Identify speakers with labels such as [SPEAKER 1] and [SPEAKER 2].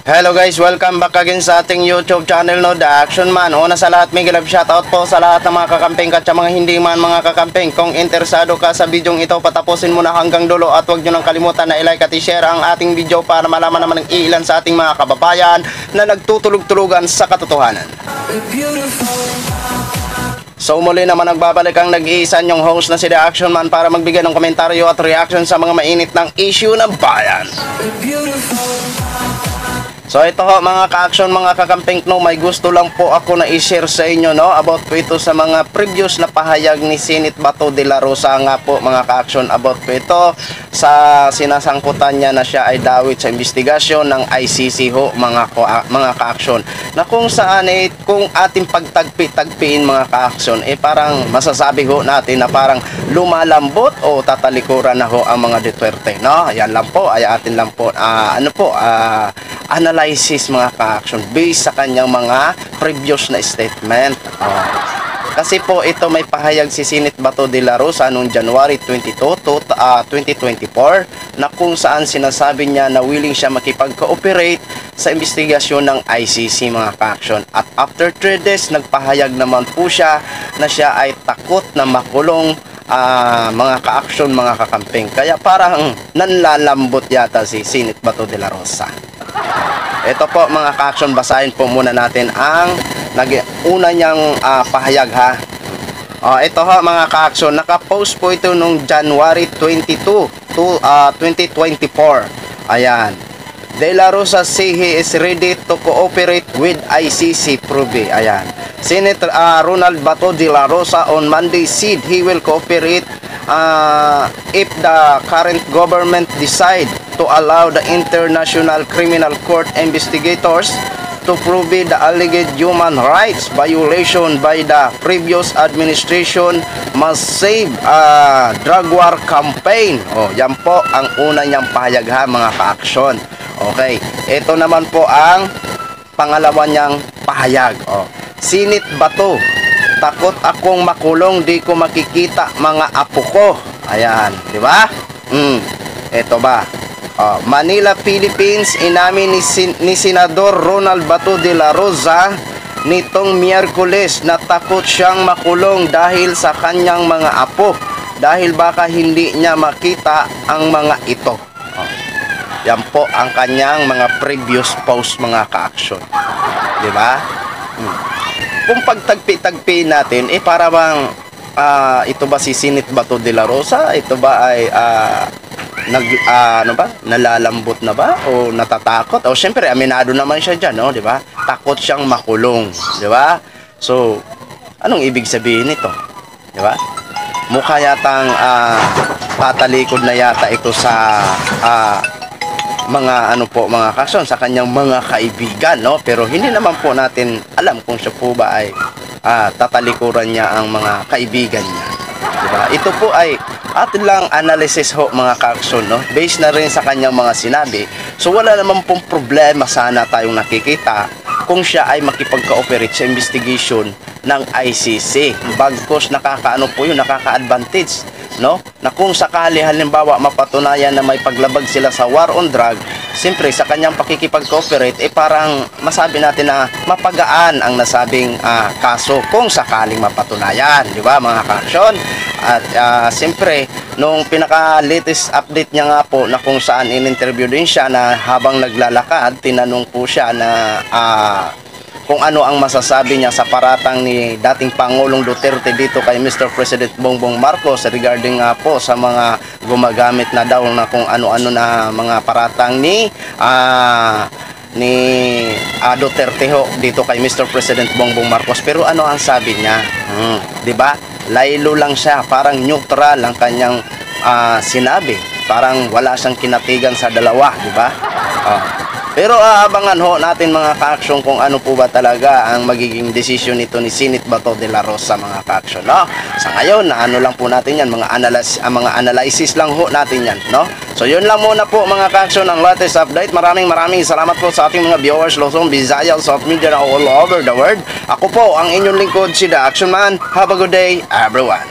[SPEAKER 1] Hello guys, welcome back again sa ating YouTube channel, no, The Action Man. Una sa lahat, may love shoutout po sa lahat ng mga kakamping at sa mga hindi man mga kakamping. Kung interesado ka sa bidyong ito, patapusin mo na hanggang dulo at huwag nyo nang kalimutan na i-like at i-share ang ating video para malaman naman ng ilan sa ating mga kababayan na nagtutulog-tulugan sa katotohanan. So muli naman nagbabalik ang nag-iisa nyong host na si The Action Man para magbigay ng komentaryo at reaction sa mga mainit ng issue ng bayan. So ito ho mga ka-action, mga kakamping, no, may gusto lang po ako na i-share sa inyo, no, about po ito sa mga previous na pahayag ni Senate Bato de la Rosa nga po mga ka-action, about po ito sa sinasangkutan niya na siya ay dawit sa investigasyon ng ICC ho mga ka-action, na kung saan kung ating pagtagpi-tagpiin mga ka-action, parang masasabi ho natin na parang lumalambot o tatalikuran na ho ang mga Duterte, no. Yan lang po ay atin lang po analysis mga ka-action based sa kanyang mga previous na statement. Kasi po ito may pahayag si Senate Bato de la Rosa noong January 22 to 2024 na kung saan sinasabi niya na willing siya makipag-cooperate sa investigasyon ng ICC mga ka-action. At after 3 days nagpahayag naman po siya na siya ay takot na makulong mga ka-action, mga kakamping. Kaya parang nanlalambot yata si Senate Bato de la Rosa. Ito po mga ka-action, basahin po muna natin ang una niyang pahayag ha. Ito ho mga ka-action, nakapost po ito noong January 22 to 2024. Ayan. De la Rosa say he is ready to cooperate with ICC probe. Ayan. Senator Ronald Bato de la Rosa on Monday said he will cooperate if the current government decide to allow the International Criminal Court investigators to prove the alleged human rights violation by the previous administration must save drug war campaign. Yan po ang una niyang pahayag ha mga ka-action. Okay, ito naman po ang pangalawa niyang pahayag. Senate Bato, takot akong makulong, di ko makikita mga apo ko. Ayan, di ba? Ito ba? Manila, Philippines, inamin ni Senador Ronald Bato de la Rosa nitong Miyerkules na takot siyang makulong dahil sa kanyang mga apo dahil baka hindi niya makita ang mga ito. Yan po ang kanyang mga previous post mga ka-action. Di ba? Kung pagtagpi-tagpi natin, para bang ito ba si Senate Bato de la Rosa? Ito ba ay nalalambot na ba o natatakot? O syempre aminado naman siya diyan, no, di ba? Takot siyang makulong, di ba? So, anong ibig sabihin nito? Di ba? Mukha yatang tatalikod na yata ito sa mga mga kason sa kanyang mga kaibigan, no? Pero hindi naman po natin alam kung siya po ba ay tatalikuran niya ang mga kaibigan niya, diba? Ito po ay atin lang analysis ho mga ka-action, no? Based na rin sa kanyang mga sinabi. So wala naman pong problema sana tayong nakikita kung siya ay makipag-cooperate sa investigation ng ICC. Bagkos nakakaano po yun, nakaka-advantage, no? Na kung sakali halimbawa mapatunayan na may paglabag sila sa war on drug, siyempre sa kanyang pakikipag-cooperate, parang masabi natin na mapagaan ang nasabing kaso kung sakaling mapatunayan, di ba mga ka-action? At siyempre, nung pinaka-latest update niya nga po na kung saan in-interview din siya na habang naglalakad, tinanong po siya na kung ano ang masasabi niya sa paratang ni dating Pangulong Duterte dito kay Mr. President Bongbong Marcos regarding nga po sa mga gumagamit na daw na kung ano-ano na mga paratang ni Duterte ho dito kay Mr. President Bongbong Marcos. Pero ano ang sabi niya? 'Di ba? Laylo lang siya, parang neutral ang kanyang sinabi. Parang wala siyang kinatigan sa dalawa, 'di ba? Pero aabangan ho natin mga ka-action kung ano po ba talaga ang magiging desisyon nito ni Senate Bato de la Rosa mga ka-action, no? Sa ngayon, ano lang po natin yan, mga analysis lang ho natin yan, no? So yun lang muna po mga ka-action ang latest update. Maraming salamat po sa ating mga viewers, Luzon, Visayas, South Media na all over the world. Ako po ang inyong lingkod, si The Action Man. Have a good day, everyone.